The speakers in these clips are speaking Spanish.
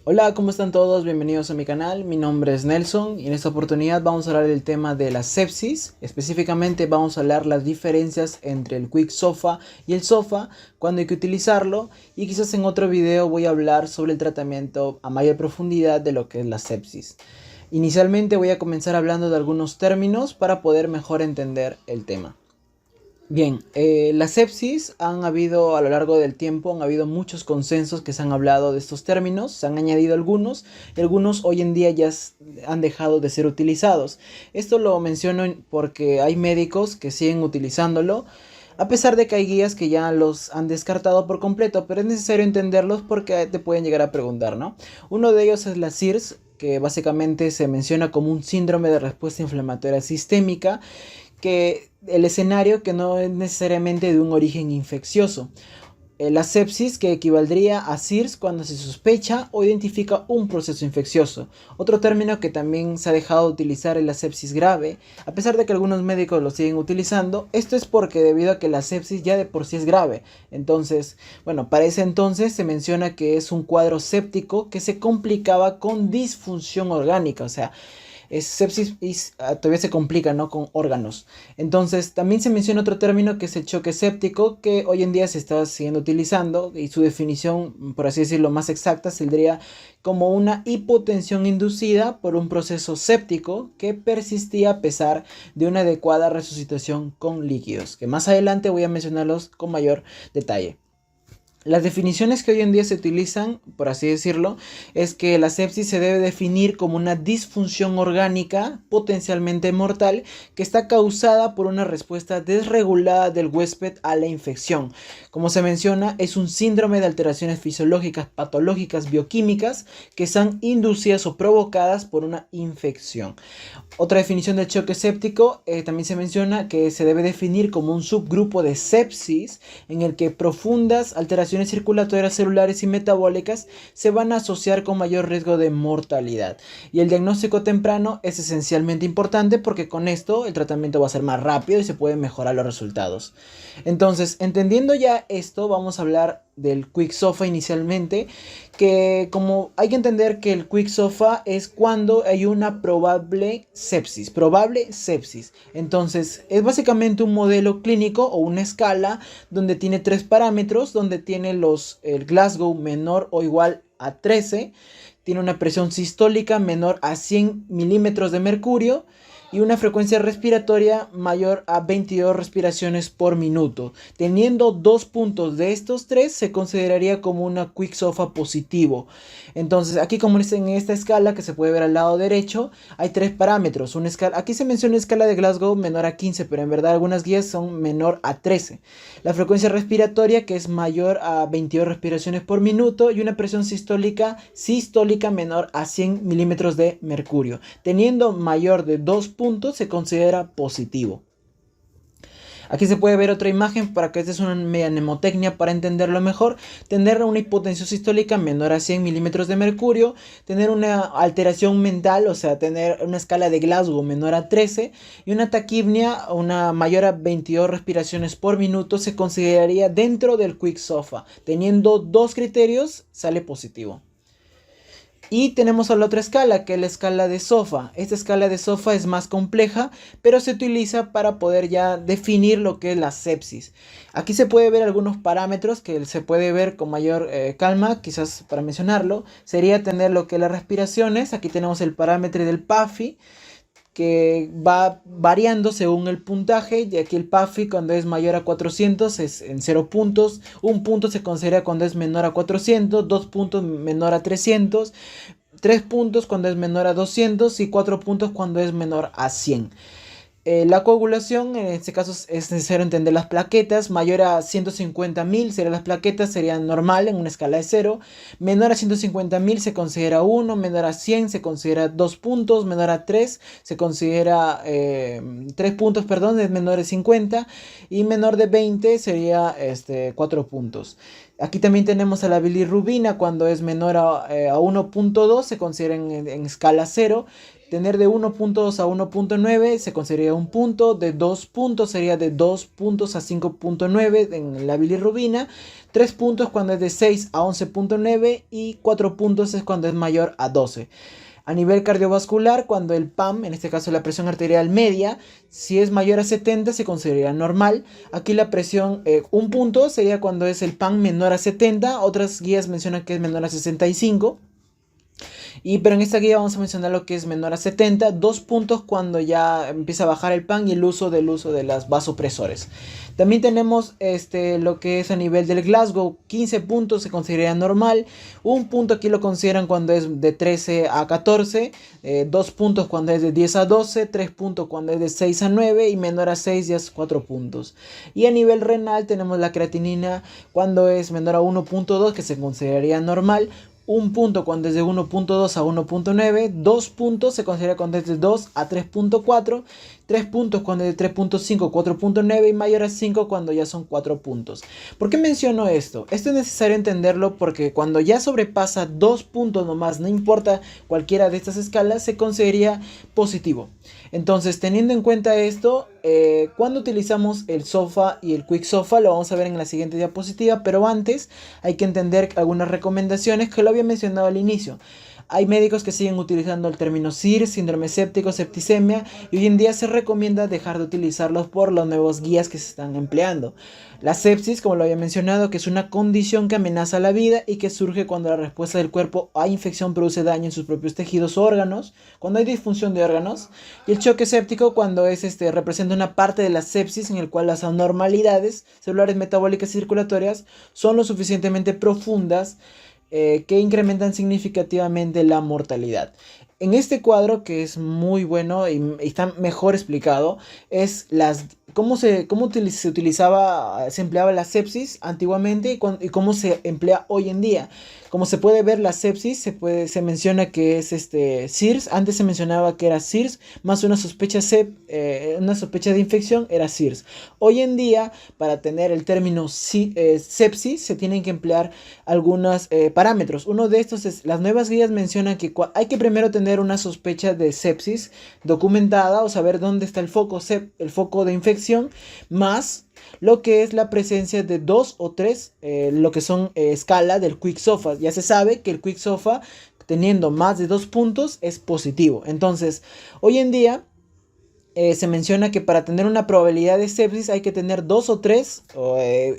Hola, ¿cómo están todos? Bienvenidos a mi canal. Mi nombre es Nelson y en esta oportunidad vamos a hablar del tema de la sepsis. Específicamente vamos a hablar las diferencias entre el Quick SOFA y el SOFA, cuándo hay que utilizarlo, y quizás en otro video voy a hablar sobre el tratamiento a mayor profundidad de lo que es la sepsis. Inicialmente voy a comenzar hablando de algunos términos para poder mejor entender el tema. Bien, la sepsis han habido a lo largo del tiempo, han habido muchos consensos que se han hablado de estos términos, se han añadido algunos y algunos hoy en día ya han dejado de ser utilizados. Esto lo menciono porque hay médicos que siguen utilizándolo, a pesar de que hay guías que ya los han descartado por completo, pero es necesario entenderlos porque te pueden llegar a preguntar, ¿no? Uno de ellos es la SIRS, que básicamente se menciona como un síndrome de respuesta inflamatoria sistémica, que el escenario que no es necesariamente de un origen infeccioso. La sepsis, que equivaldría a SIRS cuando se sospecha o identifica un proceso infeccioso. Otro término que también se ha dejado de utilizar es la sepsis grave, a pesar de que algunos médicos lo siguen utilizando. Esto es porque debido a que la sepsis ya de por sí es grave. Entonces, bueno, para ese entonces se menciona que es un cuadro séptico que se complicaba con disfunción orgánica, o sea, sepsis todavía se complica, ¿no? Con órganos. Entonces, también se menciona otro término que es el choque séptico, que hoy en día se está siguiendo utilizando y su definición, por así decirlo, más exacta, saldría como una hipotensión inducida por un proceso séptico que persistía a pesar de una adecuada resucitación con líquidos, que más adelante voy a mencionarlos con mayor detalle. Las definiciones que hoy en día se utilizan, por así decirlo, es que la sepsis se debe definir como una disfunción orgánica potencialmente mortal que está causada por una respuesta desregulada del huésped a la infección. Como se menciona, es un síndrome de alteraciones fisiológicas, patológicas, bioquímicas que están inducidas o provocadas por una infección. Otra definición del choque séptico también se menciona que se debe definir como un subgrupo de sepsis en el que profundas alteraciones circulatorias celulares y metabólicas se van a asociar con mayor riesgo de mortalidad. Y el diagnóstico temprano es esencialmente importante porque con esto el tratamiento va a ser más rápido y se pueden mejorar los resultados. Entonces, entendiendo ya esto, vamos a hablar del Quick SOFA inicialmente, que como hay que entender que el Quick SOFA es cuando hay una probable sepsis. Entonces, es básicamente un modelo clínico o una escala donde tiene tres parámetros, donde tiene el Glasgow menor o igual a 13, tiene una presión sistólica menor a 100 milímetros de mercurio y una frecuencia respiratoria mayor a 22 respiraciones por minuto. Teniendo dos puntos de estos tres, se consideraría como una Quick SOFA positivo. Entonces, aquí como en esta escala que se puede ver al lado derecho, hay tres parámetros. Aquí se menciona una escala de Glasgow menor a 15, pero en verdad algunas guías son menor a 13. La frecuencia respiratoria, que es mayor a 22 respiraciones por minuto, y una presión sistólica menor a 100 milímetros de mercurio. Teniendo mayor de 2 puntos se considera positivo. Aquí se puede ver otra imagen para que esta es una media mnemotecnia para entenderlo mejor. Tener una hipotensión sistólica menor a 100 milímetros de mercurio. Tener una alteración mental, o sea, tener una escala de Glasgow menor a 13. Y una taquipnia, una mayor a 22 respiraciones por minuto, se consideraría dentro del Quick SOFA. Teniendo dos criterios, sale positivo. Y tenemos a la otra escala, que es la escala de SOFA. Esta escala de SOFA es más compleja, pero se utiliza para poder ya definir lo que es la sepsis. Aquí se puede ver algunos parámetros que se puede ver con mayor calma, quizás para mencionarlo. Sería tener lo que es las respiraciones. Aquí tenemos el parámetro del PAFI, que va variando según el puntaje, y aquí el PAFI cuando es mayor a 400 es en 0 puntos, 1 punto se considera cuando es menor a 400, 2 puntos menor a 300, 3 puntos cuando es menor a 200 y 4 puntos cuando es menor a 100. La coagulación, en este caso es necesario entender las plaquetas. Mayor a 150.000 serían las plaquetas, sería normal en una escala de 0. Menor a 150.000 se considera 1, menor a 100 se considera 2 puntos, menor a 3 se considera 3 puntos, perdón, es menor de 50 y menor de 20 sería 4 puntos. Aquí también tenemos a la bilirrubina cuando es menor a 1.2 se considera en escala 0. tener de 1.2 a 1.9 se consideraría un punto, de 2 puntos sería de 2 puntos a 5.9 en la bilirrubina, 3 puntos cuando es de 6 a 11.9 y 4 puntos es cuando es mayor a 12. A nivel cardiovascular, cuando el PAM, en este caso la presión arterial media, si es mayor a 70 se considera normal. Aquí la presión, un punto sería cuando es el PAM menor a 70, otras guías mencionan que es menor a 65. Pero en esta guía vamos a mencionar lo que es menor a 70, 2 puntos cuando ya empieza a bajar el PAN y el uso de las vasopresores. También tenemos lo que es a nivel del Glasgow, 15 puntos se considera normal, un punto aquí lo consideran cuando es de 13 a 14, 2 puntos cuando es de 10 a 12, 3 puntos cuando es de 6 a 9 y menor a 6 ya es 4 puntos. Y a nivel renal tenemos la creatinina cuando es menor a 1.2 que se consideraría normal, un punto cuando es de 1.2 a 1.9, 2 puntos se considera cuando es de 2 a 3.4, 3 puntos cuando es de 3.5 a 4.9 y mayor a 5 cuando ya son 4 puntos. ¿Por qué menciono esto? Esto es necesario entenderlo porque cuando ya sobrepasa 2 puntos nomás, no importa cualquiera de estas escalas, se consideraría positivo. Entonces, teniendo en cuenta esto, cuando utilizamos el SOFA y el Quick SOFA, lo vamos a ver en la siguiente diapositiva, pero antes hay que entender algunas recomendaciones que lo había mencionado al inicio. Hay médicos que siguen utilizando el término SIRS, síndrome séptico, septicemia, y hoy en día se recomienda dejar de utilizarlos por las nuevas guías que se están empleando. La sepsis, como lo había mencionado, que es una condición que amenaza la vida y que surge cuando la respuesta del cuerpo a infección produce daño en sus propios tejidos o órganos, cuando hay disfunción de órganos. Y el choque séptico cuando representa una parte de la sepsis en el cual las anormalidades celulares metabólicas y circulatorias son lo suficientemente profundas que incrementan significativamente la mortalidad. En este cuadro, que es muy bueno y está mejor explicado, es cómo se empleaba la sepsis antiguamente y cómo se emplea hoy en día. Como se puede ver, la sepsis se menciona que es SIRS. Antes se mencionaba que era SIRS más una sospecha de infección era SIRS. Hoy en día, para tener el término sepsis, se tienen que emplear algunos parámetros. Uno de estos es, las nuevas guías mencionan que hay que primero tener una sospecha de sepsis documentada o saber dónde está el foco de infección, más lo que es la presencia de 2 o 3, lo que son escala del Quick SOFA. Ya se sabe que el Quick SOFA, teniendo más de 2 puntos, es positivo. Entonces, hoy en día se menciona que para tener una probabilidad de sepsis hay que tener 2 o 3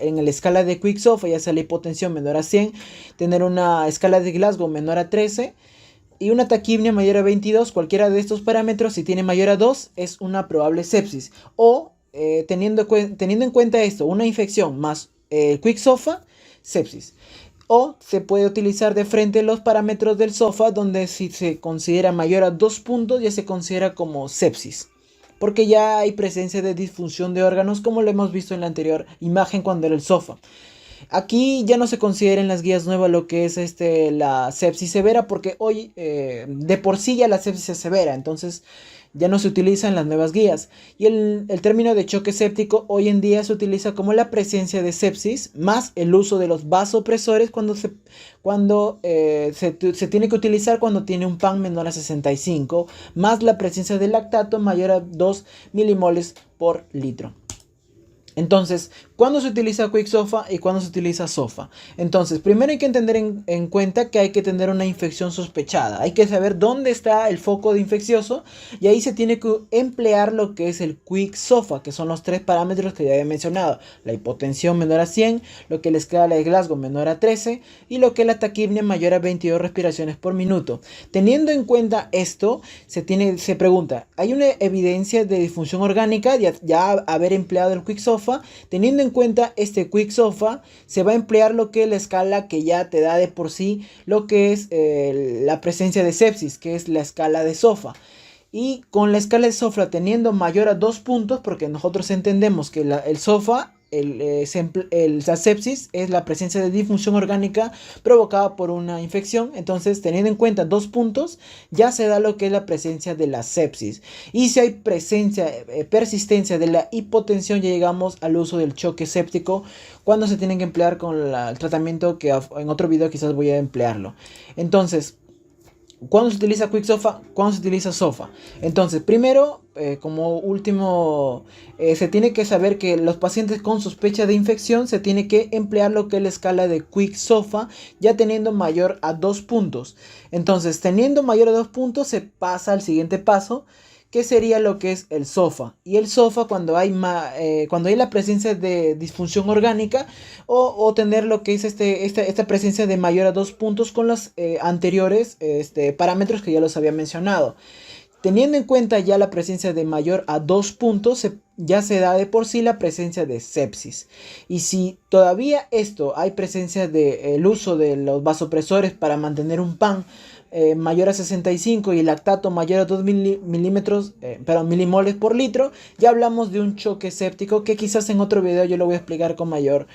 en la escala de Quick SOFA, ya sea la hipotensión menor a 100, tener una escala de Glasgow menor a 13 y una taquipnea mayor a 22. Cualquiera de estos parámetros, si tiene mayor a 2, es una probable sepsis. O teniendo en cuenta esto, una infección más Quick SOFA, sepsis. O se puede utilizar de frente los parámetros del SOFA, donde si se considera mayor a 2 puntos ya se considera como sepsis, porque ya hay presencia de disfunción de órganos, como lo hemos visto en la anterior imagen cuando era el SOFA. Aquí ya no se considera en las guías nuevas lo que es la sepsis severa, porque hoy de por sí ya la sepsis es severa, entonces ya no se utiliza en las nuevas guías. Y el término de choque séptico hoy en día se utiliza como la presencia de sepsis más el uso de los vasopresores cuando se tiene que utilizar cuando tiene un PAN menor a 65, más la presencia de lactato mayor a 2 milimoles por litro. Entonces, ¿cuándo se utiliza Quick SOFA y cuándo se utiliza SOFA? Entonces, primero hay que tener en cuenta que hay que tener una infección sospechada. Hay que saber dónde está el foco de infeccioso y ahí se tiene que emplear lo que es el Quick SOFA, que son los 3 parámetros que ya había mencionado. La hipotensión menor a 100, lo que es la escala de Glasgow menor a 13 y lo que es la taquipnea mayor a 22 respiraciones por minuto. Teniendo en cuenta esto, se pregunta, ¿hay una evidencia de disfunción orgánica ya haber empleado el Quick SOFA? Teniendo en cuenta este Quick SOFA, se va a emplear lo que es la escala que ya te da de por sí lo que es la presencia de sepsis, que es la escala de SOFA. Y con la escala de SOFA teniendo mayor a 2 puntos, porque nosotros entendemos que el SOFA, la sepsis es la presencia de disfunción orgánica provocada por una infección. Entonces, teniendo en cuenta 2 puntos, ya se da lo que es la presencia de la sepsis. Y si hay persistencia de la hipotensión, ya llegamos al uso del choque séptico, cuando se tienen que emplear con el tratamiento que en otro video quizás voy a emplearlo. Entonces, ¿Cuándo se utiliza Quick SOFA? ¿Cuándo se utiliza SOFA? Entonces, primero, como último, se tiene que saber que los pacientes con sospecha de infección se tiene que emplear lo que es la escala de Quick SOFA, ya teniendo mayor a 2 puntos. Entonces, teniendo mayor a 2 puntos, se pasa al siguiente paso, que sería lo que es el SOFA. Y el SOFA cuando hay la presencia de disfunción orgánica o tener lo que es esta presencia de mayor a 2 puntos con los anteriores parámetros que ya los había mencionado. Teniendo en cuenta ya la presencia de mayor a 2 puntos, ya se da de por sí la presencia de sepsis. Y si todavía hay presencia del uso de los vasopresores para mantener un PAN mayor a 65 y el lactato mayor a 2 milimoles por litro, ya hablamos de un choque séptico que quizás en otro video yo lo voy a explicar con mayor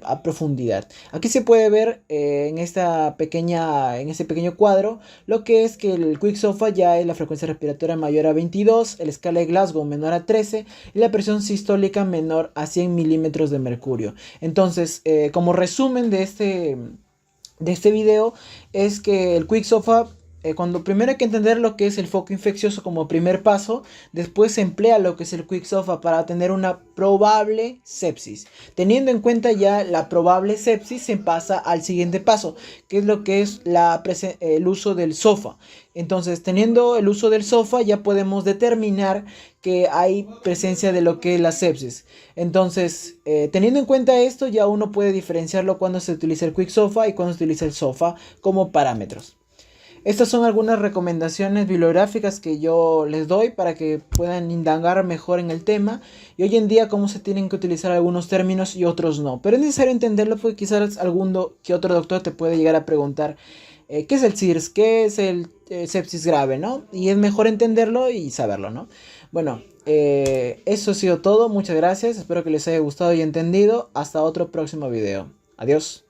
a profundidad. Aquí se puede ver en ese pequeño cuadro lo que es que el Quick SOFA ya es la frecuencia respiratoria mayor a 22, la escala de Glasgow menor a 13 y la presión sistólica menor a 100 milímetros de mercurio. Entonces, como resumen de este video, es que el Quick SOFA, cuando primero hay que entender lo que es el foco infeccioso como primer paso, después se emplea lo que es el Quick SOFA para tener una probable sepsis. Teniendo en cuenta ya la probable sepsis, se pasa al siguiente paso, que es lo que es el uso del SOFA. Entonces, teniendo el uso del SOFA, ya podemos determinar que hay presencia de lo que es la sepsis. Entonces, teniendo en cuenta esto, ya uno puede diferenciarlo cuando se utiliza el Quick SOFA y cuando se utiliza el SOFA como parámetros. Estas son algunas recomendaciones bibliográficas que yo les doy para que puedan indagar mejor en el tema y hoy en día cómo se tienen que utilizar algunos términos y otros no. Pero es necesario entenderlo porque quizás que otro doctor te puede llegar a preguntar ¿qué es el SIRS? ¿Qué es el sepsis grave? ¿No? Y es mejor entenderlo y saberlo, ¿no? Bueno, eso ha sido todo. Muchas gracias. Espero que les haya gustado y entendido. Hasta otro próximo video. Adiós.